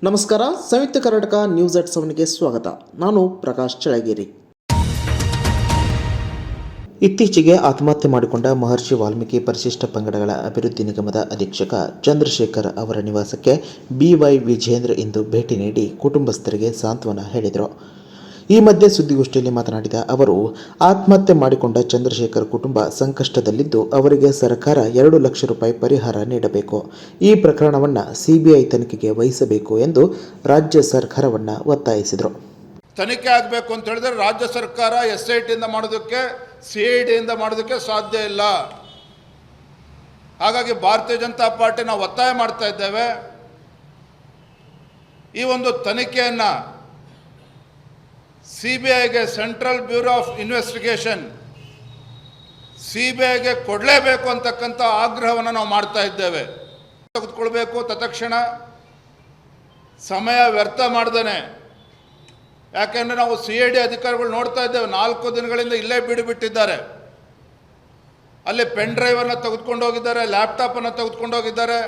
ನಮಸ್ಕಾರ. ಸಂಯುಕ್ತ Karnataka news at 7ಗೆ ಸ್ವಾಗತ. ನಾನು ಪ್ರಕಾಶ್ ಚಳಗೇರಿ. ಇತ್ತೀಚೆಗೆ ಆತ್ಮಹತ್ಯೆ ಮಾಡಿಕೊಂಡ ಮಹರ್ಷಿ ವಾಲ್ಮೀಕಿ ಪರಿಶಿಷ್ಟ ಪಂಗಡಗಳ ಅಭಿವೃದ್ಧಿ ನಿಗಮದ ಅಧೀಕ್ಷಕ ಚಂದ್ರಶೇಖರ್ ಅವರ ನಿವಾಸಕ್ಕೆ BY ವಿಜೇಂದ್ರ ಇಂದು ಭೇಟಿ ನೀಡಿ ಕುಟುಂಬಸ್ಥರಿಗೆ ಸಾಂತ್ವನ ಹೇಳಿದರು. ಈ ಮಧ್ಯೆ ಸುದ್ದಿಗೋಷ್ಠಿಯಲ್ಲಿ ಮಾತನಾಡಿದ ಅವರು, ಆತ್ಮಹತ್ಯೆ ಮಾಡಿಕೊಂಡ ಚಂದ್ರಶೇಖರ್ ಕುಟುಂಬ ಸಂಕಷ್ಟದಲ್ಲಿದ್ದು ಅವರಿಗೆ ಸರ್ಕಾರ 2 ಲಕ್ಷ ರೂಪಾಯಿ ಪರಿಹಾರ ನೀಡಬೇಕು. ಈ ಪ್ರಕರಣವನ್ನು CBI ತನಿಖೆಗೆ ವಹಿಸಬೇಕು ಎಂದು ರಾಜ್ಯ ಸರ್ಕಾರವನ್ನು ಒತ್ತಾಯಿಸಿದರು. ತನಿಖೆ ಆಗಬೇಕು ಅಂತ ಹೇಳಿದ್ರೆ ರಾಜ್ಯ ಸರ್ಕಾರ SITಯಿಂದ ಮಾಡೋದಕ್ಕೆ CIDಯಿಂದ ಮಾಡೋದಕ್ಕೆ ಸಾಧ್ಯ ಇಲ್ಲ. ಹಾಗಾಗಿ ಭಾರತೀಯ ಜನತಾ ಪಾರ್ಟಿ ನಾವು ಒತ್ತಾಯ ಮಾಡ್ತಾ ಇದ್ದೇವೆ. ಈ ಒಂದು ತನಿಖೆಯನ್ನು CBIಗೆ, ಸೆಂಟ್ರಲ್ ಬ್ಯೂರೋ ಆಫ್ ಇನ್ವೆಸ್ಟಿಗೇಷನ್ CBIಗೆ ಕೊಡಲೇಬೇಕು ಅಂತಕ್ಕಂಥ ಆಗ್ರಹವನ್ನು ನಾವು ಮಾಡ್ತಾ ಇದ್ದೇವೆ. ತೆಗೆದುಕೊಳ್ಬೇಕು, ತತ್ಕ್ಷಣ ಸಮಯ ವ್ಯರ್ಥ ಮಾಡ್ದೇನೆ. ಯಾಕೆಂದರೆ ನಾವು CID ಅಧಿಕಾರಿಗಳು ನೋಡ್ತಾ ಇದ್ದೇವೆ, 4 ದಿನಗಳಿಂದ ಇಲ್ಲೇ ಬಿಟ್ಟಿದ್ದಾರೆ. ಅಲ್ಲಿ ಪೆನ್ ಡ್ರೈವನ್ನು ತೆಗೆದುಕೊಂಡು ಹೋಗಿದ್ದಾರೆ, ಲ್ಯಾಪ್ಟಾಪನ್ನು ತೆಗೆದುಕೊಂಡು ಹೋಗಿದ್ದಾರೆ.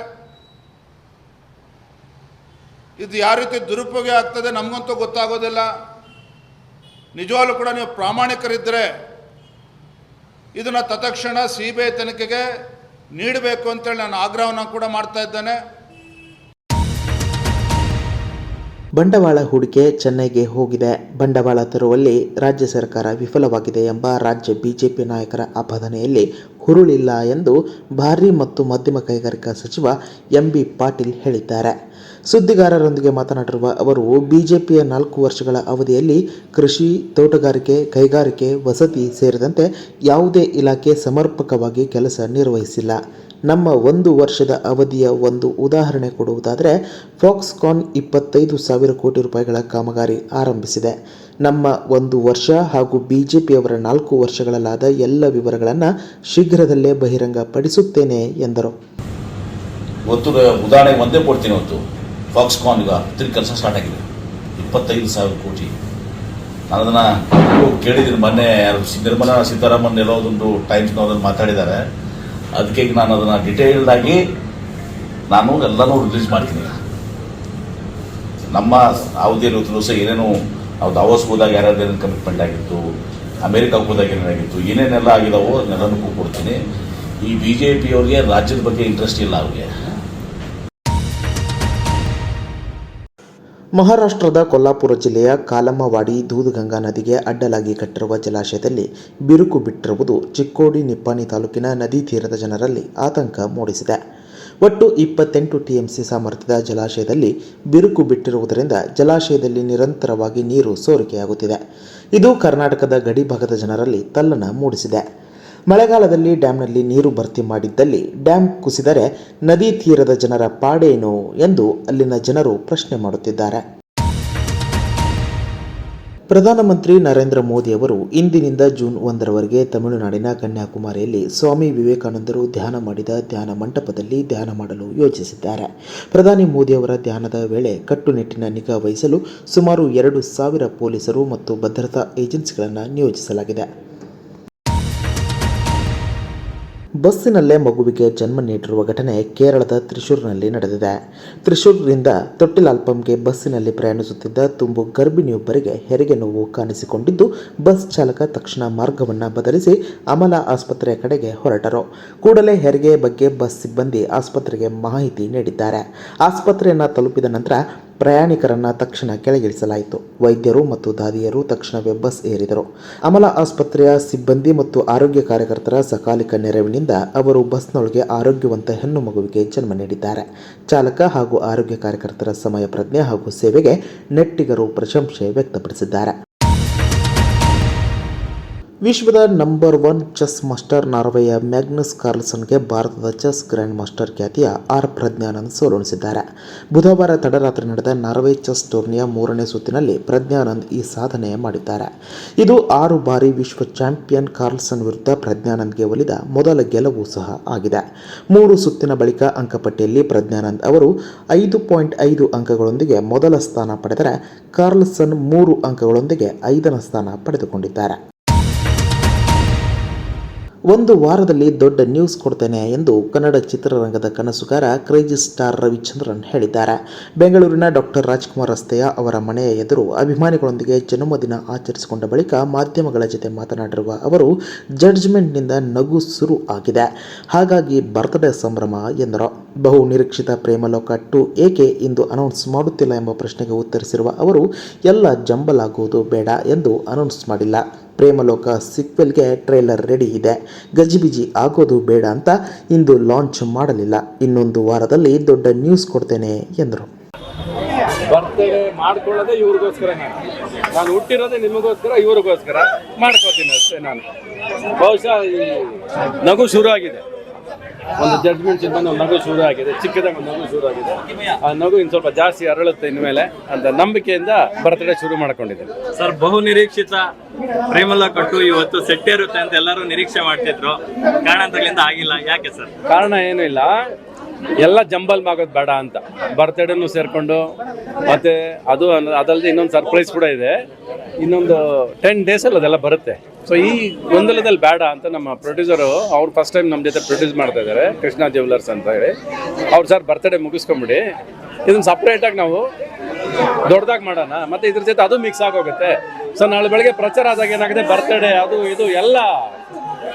ಇದು ಯಾವ ರೀತಿ ದುರುಪಯೋಗ ಆಗ್ತದೆ ನಮಗಂತೂ ಗೊತ್ತಾಗೋದಿಲ್ಲ. ನಿಜವಾಗ್ಲೂ ಕೂಡ ನೀವು ಪ್ರಾಮಾಣಿಕರಿದ್ದರೆ ಇದನ್ನು ತತ್ಕ್ಷಣ CBI ತನಿಖೆಗೆ ನೀಡಬೇಕು ಅಂತೇಳಿ ನಾನು ಆಗ್ರಹವನ್ನು ಕೂಡ ಮಾಡ್ತಾ ಇದ್ದೇನೆ. ಬಂಡವಾಳ ಹೂಡಿಕೆ ಚೆನ್ನೈಗೆ ಹೋಗಿದೆ. ಬಂಡವಾಳ ತರುವಲ್ಲಿ ರಾಜ್ಯ ಸರ್ಕಾರ ವಿಫಲವಾಗಿದೆ ಎಂಬ ರಾಜ್ಯ BJP ನಾಯಕರ ಆಪಾದನೆಯಲ್ಲಿ ಹುರುಳಿಲ್ಲ ಎಂದು ಭಾರಿ ಮತ್ತು ಮಧ್ಯಮ ಕೈಗಾರಿಕಾ ಸಚಿವ MB ಪಾಟೀಲ್ ಹೇಳಿದ್ದಾರೆ. ಸುದ್ದಿಗಾರರೊಂದಿಗೆ ಮಾತನಾಡಿರುವ ಅವರು, BJPಯ 4 ವರ್ಷಗಳ ಅವಧಿಯಲ್ಲಿ ಕೃಷಿ, ತೋಟಗಾರಿಕೆ, ಕೈಗಾರಿಕೆ, ವಸತಿ ಸೇರಿದಂತೆ ಯಾವುದೇ ಇಲಾಖೆ ಸಮರ್ಪಕವಾಗಿ ಕೆಲಸ ನಿರ್ವಹಿಸಿಲ್ಲ. ನಮ್ಮ 1 ವರ್ಷದ ಅವಧಿಯ ಒಂದು ಉದಾಹರಣೆ ಕೊಡುವುದಾದರೆ, ಫಾಕ್ಸ್ಕಾನ್ 25,000 ಕೋಟಿ ರೂಪಾಯಿಗಳ ಕಾಮಗಾರಿ ಆರಂಭಿಸಿದೆ. ನಮ್ಮ 1 ವರ್ಷ ಹಾಗೂ BJPಯವರ 4 ವರ್ಷಗಳಲ್ಲಾದ ಎಲ್ಲ ವಿವರಗಳನ್ನು ಶೀಘ್ರದಲ್ಲೇ ಬಹಿರಂಗಪಡಿಸುತ್ತೇನೆ ಎಂದರು. ಉದಾಹರಣೆ ಒಂದೇ ಕೊಡ್ತೀನಿ. ಫಾಕ್ಸ್ಕಾನ್ ಈಗ ಕೆಲಸ ಸ್ಟಾರ್ಟ್ ಆಗಿದೆ, 25,000 ಕೋಟಿ. ನಾನು ಅದನ್ನು ಕೇಳಿದ್ದೀನಿ. ಮೊನ್ನೆ ನಿರ್ಮಲಾ ಸೀತಾರಾಮನ್ ಎಲ್ಲೋದೊಂದು ಟೈಮ್ಸ್ನವ್ರನ್ನು ಮಾತಾಡಿದ್ದಾರೆ. ಅದಕ್ಕೆ ಈಗ ನಾನು ಅದನ್ನು ಡಿಟೇಲ್ಡ್ ಆಗಿ ಎಲ್ಲನೂ ರಿಲೀಸ್ ಮಾಡ್ತೀನಿ. ನಮ್ಮ ಅವಧಿಯಲ್ಲಿ ಸಹ ಏನೇನು ನಾವು ದಾವೋಸ್ ಹೋದಾಗ ಯಾರ್ಯಾರು ಕಮಿಟ್ಮೆಂಟ್ ಆಗಿತ್ತು, ಅಮೆರಿಕಾಗೆ ಹೋದಾಗ ಏನೇನಾಗಿತ್ತು, ಏನೇನೆಲ್ಲ ಆಗಿದಾವೋ ಅದನ್ನೆಲ್ಲನೂ ಕೊಡ್ತೀನಿ. ಈ BJPಯವ್ರಿಗೆ ರಾಜ್ಯದ ಬಗ್ಗೆ ಇಂಟ್ರೆಸ್ಟ್ ಇಲ್ಲ. ಅವ್ರಿಗೆ ಮಹಾರಾಷ್ಟ್ರದ ಕೊಲ್ಲಾಪುರ ಜಿಲ್ಲೆಯ ಕಾಲಮ್ಮವಾಡಿ ದೂಧಗಂಗಾ ನದಿಗೆ ಅಡ್ಡಲಾಗಿ ಕಟ್ಟಿರುವ ಜಲಾಶಯದಲ್ಲಿ ಬಿರುಕು ಬಿಟ್ಟಿರುವುದು ಚಿಕ್ಕೋಡಿ, ನಿಪ್ಪಾಣಿ ತಾಲೂಕಿನ ನದಿ ತೀರದ ಜನರಲ್ಲಿ ಆತಂಕ ಮೂಡಿಸಿದೆ. ಒಟ್ಟು 28 TMC ಸಾಮರ್ಥ್ಯದ ಜಲಾಶಯದಲ್ಲಿ ಬಿರುಕು ಬಿಟ್ಟಿರುವುದರಿಂದ ಜಲಾಶಯದಲ್ಲಿ ನಿರಂತರವಾಗಿ ನೀರು ಸೋರಿಕೆಯಾಗುತ್ತಿದೆ. ಇದು ಕರ್ನಾಟಕದ ಗಡಿ ಭಾಗದ ಜನರಲ್ಲಿ ತಲ್ಲಣ ಮೂಡಿಸಿದೆ. ಮಳೆಗಾಲದಲ್ಲಿ ಡ್ಯಾಂನಲ್ಲಿ ನೀರು ಭರ್ತಿ ಮಾಡಿದ್ದಲ್ಲಿ ಡ್ಯಾಂ ಕುಸಿದರೆ ನದಿ ತೀರದ ಜನರ ಪಾಡೇನು ಎಂದು ಅಲ್ಲಿನ ಜನರು ಪ್ರಶ್ನೆ ಮಾಡುತ್ತಿದ್ದಾರೆ. ಪ್ರಧಾನಮಂತ್ರಿ ನರೇಂದ್ರ ಮೋದಿ ಅವರು ಇಂದಿನಿಂದ ಜೂನ್ 1ರವರೆಗೆ ತಮಿಳುನಾಡಿನ ಕನ್ಯಾಕುಮಾರಿಯಲ್ಲಿ ಸ್ವಾಮಿ ವಿವೇಕಾನಂದರು ಧ್ಯಾನ ಮಾಡಿದ ಧ್ಯಾನ ಮಂಟಪದಲ್ಲಿ ಧ್ಯಾನ ಮಾಡಲು ಯೋಜಿಸಿದ್ದಾರೆ. ಪ್ರಧಾನಿ ಮೋದಿ ಅವರ ಧ್ಯಾನದ ವೇಳೆ ಕಟ್ಟುನಿಟ್ಟಿನ ನಿಗಾ ವಹಿಸಲು ಸುಮಾರು 2,000 ಪೊಲೀಸರು ಮತ್ತು ಭದ್ರತಾ ಏಜೆನ್ಸಿಗಳನ್ನು ನಿಯೋಜಿಸಲಾಗಿದೆ. ಬಸ್ಸಿನಲ್ಲೇ ಮಗುವಿಗೆ ಜನ್ಮ ನೀಡಿರುವ ಘಟನೆ ಕೇರಳದ ತ್ರಿಶೂರ್ನಲ್ಲಿ ನಡೆದಿದೆ. ತ್ರಿಶೂರ್ನಿಂದ ತೊಟ್ಟಿಲಾಲ್ಪಂಗೆ ಬಸ್ಸಿನಲ್ಲಿ ಪ್ರಯಾಣಿಸುತ್ತಿದ್ದ ತುಂಬು ಗರ್ಭಿಣಿಯೊಬ್ಬರಿಗೆ ಹೆರಿಗೆ ನೋವು ಕಾಣಿಸಿಕೊಂಡಿದ್ದು, ಬಸ್ ಚಾಲಕ ತಕ್ಷಣ ಮಾರ್ಗವನ್ನು ಬದಲಿಸಿ ಅಮಲಾ ಆಸ್ಪತ್ರೆಯ ಕಡೆಗೆ ಹೊರಟರು. ಕೂಡಲೇ ಹೆರಿಗೆ ಬಗ್ಗೆ ಬಸ್ ಸಿಬ್ಬಂದಿ ಆಸ್ಪತ್ರೆಗೆ ಮಾಹಿತಿ ನೀಡಿದ್ದಾರೆ. ಆಸ್ಪತ್ರೆಯನ್ನು ತಲುಪಿದ ನಂತರ ಪ್ರಯಾಣಿಕರನ್ನು ತಕ್ಷಣ ಕೆಳಗಿಳಿಸಲಾಯಿತು. ವೈದ್ಯರು ಮತ್ತು ದಾದಿಯರು ತಕ್ಷಣವೇ ಬಸ್ ಏರಿದರು. ಅಮಲಾ ಆಸ್ಪತ್ರೆಯ ಸಿಬ್ಬಂದಿ ಮತ್ತು ಆರೋಗ್ಯ ಕಾರ್ಯಕರ್ತರ ಸಕಾಲಿಕ ನೆರವಿನಿಂದ ಅವರು ಬಸ್ನೊಳಗೆ ಆರೋಗ್ಯವಂತ ಹೆಣ್ಣು ಮಗುವಿಗೆ ಜನ್ಮ ನೀಡಿದ್ದಾರೆ. ಚಾಲಕ ಹಾಗೂ ಆರೋಗ್ಯ ಕಾರ್ಯಕರ್ತರ ಸಮಯ ಪ್ರಜ್ಞೆ ಹಾಗೂ ಸೇವೆಗೆ ನೆಟ್ಟಿಗರು ಪ್ರಶಂಸೆ ವ್ಯಕ್ತಪಡಿಸಿದ್ದಾರೆ. ವಿಶ್ವದ ನಂಬರ್ 1 ಚೆಸ್ ಮಾಸ್ಟರ್ ನಾರ್ವೆಯ ಮ್ಯಾಗ್ನಸ್ ಕಾರ್ಲ್ಸನ್ಗೆ ಭಾರತದ ಚೆಸ್ ಗ್ರ್ಯಾಂಡ್ ಮಾಸ್ಟರ್ ಖ್ಯಾತಿಯ ಪ್ರಜ್ಞಾನಂದ್ ಸೋಲುಣಿಸಿದ್ದಾರೆ. ಬುಧವಾರ ತಡರಾತ್ರಿ ನಡೆದ ನಾರ್ವೆ ಚೆಸ್ ಟೂರ್ನಿಯ 3ನೇ ಸುತ್ತಿನಲ್ಲಿ ಪ್ರಜ್ಞಾನಂದ್ ಈ ಸಾಧನೆ ಮಾಡಿದ್ದಾರೆ. ಇದು 6 ಬಾರಿ ವಿಶ್ವ ಚಾಂಪಿಯನ್ ಕಾರ್ಲ್ಸನ್ ವಿರುದ್ಧ ಪ್ರಜ್ಞಾನಂದ್ಗೆ ಒಲಿದ ಮೊದಲ ಗೆಲುವು ಸಹ ಆಗಿದೆ. 3 ಸುತ್ತಿನ ಬಳಿಕ ಅಂಕಪಟ್ಟಿಯಲ್ಲಿ ಪ್ರಜ್ಞಾನಂದ್ ಅವರು 5.5 ಅಂಕಗಳೊಂದಿಗೆ ಮೊದಲ ಸ್ಥಾನ ಪಡೆದರೆ ಕಾರ್ಲ್ಸನ್ 3 ಅಂಕಗಳೊಂದಿಗೆ 5ನೇ ಸ್ಥಾನ ಪಡೆದುಕೊಂಡಿದ್ದಾರೆ. ಒಂದು ವಾರದಲ್ಲಿ ದೊಡ್ಡ ನ್ಯೂಸ್ ಕೊಡ್ತೇನೆ ಎಂದು ಕನ್ನಡ ಚಿತ್ರರಂಗದ ಕನಸುಗಾರ ಕ್ರೇಜಿ ಸ್ಟಾರ್ ರವಿಚಂದ್ರನ್ ಹೇಳಿದ್ದಾರೆ. ಬೆಂಗಳೂರಿನ ಡಾಕ್ಟರ್ ರಾಜ್ಕುಮಾರ್ ರಸ್ತೆಯ ಅವರ ಮನೆಯ ಎದುರು ಅಭಿಮಾನಿಗಳೊಂದಿಗೆ ಜನ್ಮದಿನ ಆಚರಿಸಿಕೊಂಡ ಬಳಿಕ ಮಾಧ್ಯಮಗಳ ಜೊತೆ ಮಾತನಾಡಿರುವ ಅವರು, ಜಡ್ಜ್ಮೆಂಟ್ನಿಂದ ನಗು ಶುರು ಆಗಿದೆ, ಹಾಗಾಗಿ ಬರ್ತ್ಡೇ ಸಂಭ್ರಮ ಎಂದರು. ಬಹು ನಿರೀಕ್ಷಿತ ಪ್ರೇಮಲೋಕ 2 ಏಕೆ ಇಂದು ಅನೌನ್ಸ್ ಮಾಡುತ್ತಿಲ್ಲ ಎಂಬ ಪ್ರಶ್ನೆಗೆ ಉತ್ತರಿಸಿರುವ ಅವರು, ಎಲ್ಲ ಜಂಬಲ್ ಆಗುವುದು ಬೇಡ ಎಂದು ಅನೌನ್ಸ್ ಮಾಡಿಲ್ಲ. ಪ್ರೇಮಲೋಕ ಸೀಕ್ವೆಲ್ಗೆ ಟ್ರೇಲರ್ ರೆಡಿ ಇದೆ, ಗಜಿಬಿಜಿ ಆಗೋದು ಬೇಡ ಅಂತ ಇಂದು ಲಾಂಚ್ ಮಾಡಲಿಲ್ಲ. ಇನ್ನೊಂದು ವಾರದಲ್ಲಿ ದೊಡ್ಡ ನ್ಯೂಸ್ ಕೊಡ್ತೇನೆ ಎಂದರು. ಬರ್ತ್ಡೇ ಮಾಡ್ಕೊಳ್ಳೋದೇ ಇವ್ರಿಗೋಸ್ಕರ, ನಾನು ಹುಟ್ಟಿರೋದೇ ನಿಮಗೋಸ್ಕರ, ಇವ್ರಿಗೋಸ್ಕರ ಮಾಡ್ಕೋತೀನಿ ಅಷ್ಟೇ. ನಾನು ಬಹುಶಃ ಈ ನಗು ಶುರು ಆಗಿದೆ, ಒಂದು ಜಡ್ಜ್ಮೆಂಟ್ ಬಂದು ನಗು ಶುರು ಆಗಿದೆ, ಚಿಕ್ಕದಾಗ ಒಂದು ನಗು ಶುರು ಆಗಿದೆ. ಆ ನಗು ಇನ್ನು ಸ್ವಲ್ಪ ಜಾಸ್ತಿ ಅರಳುತ್ತೆ ಇನ್ಮೇಲೆ ಅಂತ ನಂಬಿಕೆಯಿಂದ ಬರ್ತ್ಡೇ ಶುರು ಮಾಡ್ಕೊಂಡಿದ್ದೇನೆ. ಸರ್, ಬಹು ನಿರೀಕ್ಷಿತ ಪ್ರೇಮಲೋಕ 2 ಇವತ್ತು ಸೆಟ್ ಇರುತ್ತೆ ಅಂತ ಎಲ್ಲರೂ ನಿರೀಕ್ಷೆ ಮಾಡ್ತಿದ್ರು, ಕಾರಣಾಂತರಗಳಿಂದ ಆಗಿಲ್ಲ. ಯಾಕೆ ಸರ್? ಕಾರಣ ಏನೂ ಇಲ್ಲ, ಎಲ್ಲ ಜಂಬಲ್ ಆಗೋದು ಬೇಡ ಅಂತ ಬರ್ತ್ಡೇನು ಸೇರಿಕೊಂಡು, ಮತ್ತು ಅದಲ್ಲದೆ ಇನ್ನೊಂದು ಸರ್ಪ್ರೈಸ್ ಕೂಡ ಇದೆ. ಇನ್ನೊಂದು 10 ಡೇಸಲ್ಲಿ ಅದೆಲ್ಲ ಬರುತ್ತೆ. ಸೊ ಈ ಗೊಂದಲದಲ್ಲಿ ಬೇಡ ಅಂತ ನಮ್ಮ ಪ್ರೊಡ್ಯೂಸರು, ಅವ್ರು ಫಸ್ಟ್ ಟೈಮ್ ನಮ್ಮ ಜೊತೆ ಪ್ರೊಡ್ಯೂಸ್ ಮಾಡ್ತಾ ಇದ್ದಾರೆ, ಕೃಷ್ಣ ಜ್ಯುವೆಲರ್ಸ್ ಅಂತ ಹೇಳಿ. ಅವ್ರು ಸರ್ ಬರ್ತ್ಡೇ ಮುಗಿಸ್ಕೊಂಬಿಡಿ, ಇದನ್ನು ಸಪ್ರೇಟಾಗಿ ನಾವು ದೊಡ್ಡದಾಗಿ ಮಾಡೋಣ, ಮತ್ತು ಇದ್ರ ಜೊತೆ ಅದು ಮಿಕ್ಸ್ ಆಗೋಗುತ್ತೆ. ಸೊ ನಾಳೆ ಬೆಳಗ್ಗೆ ಪ್ರಚಾರ ಆದಾಗ ಏನಾಗುತ್ತೆ, ಬರ್ತ್ಡೇ ಅದು ಇದು ಎಲ್ಲ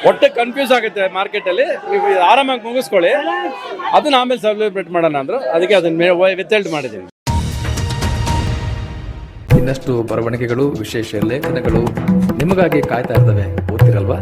ಒಟ್ಟೆ ಕನ್ಫ್ಯೂಸ್ ಆಗುತ್ತೆ ಮಾರ್ಕೆಟಲ್ಲಿ. ನೀವು ಆರಾಮಾಗಿ ಮುಗಿಸ್ಕೊಳ್ಳಿ, ಅದನ್ನ ಆಮೇಲೆ ಸೆಲೆಬ್ರೇಟ್ ಮಾಡೋಣ ಅಂದರು. ಅದಕ್ಕೆ ಅದನ್ನ ವಿತ್ಹೆಲ್ಡ್ ಮಾಡಿದ್ದೀನಿ. ಇನ್ನಷ್ಟು ಬರವಣಿಗೆಗಳು, ವಿಶೇಷ ಲೇಖನಗಳು ನಿಮಗಾಗಿ ಕಾಯ್ತಾ ಇರ್ತವೆ, ಓದ್ತಿರಲ್ವಾ?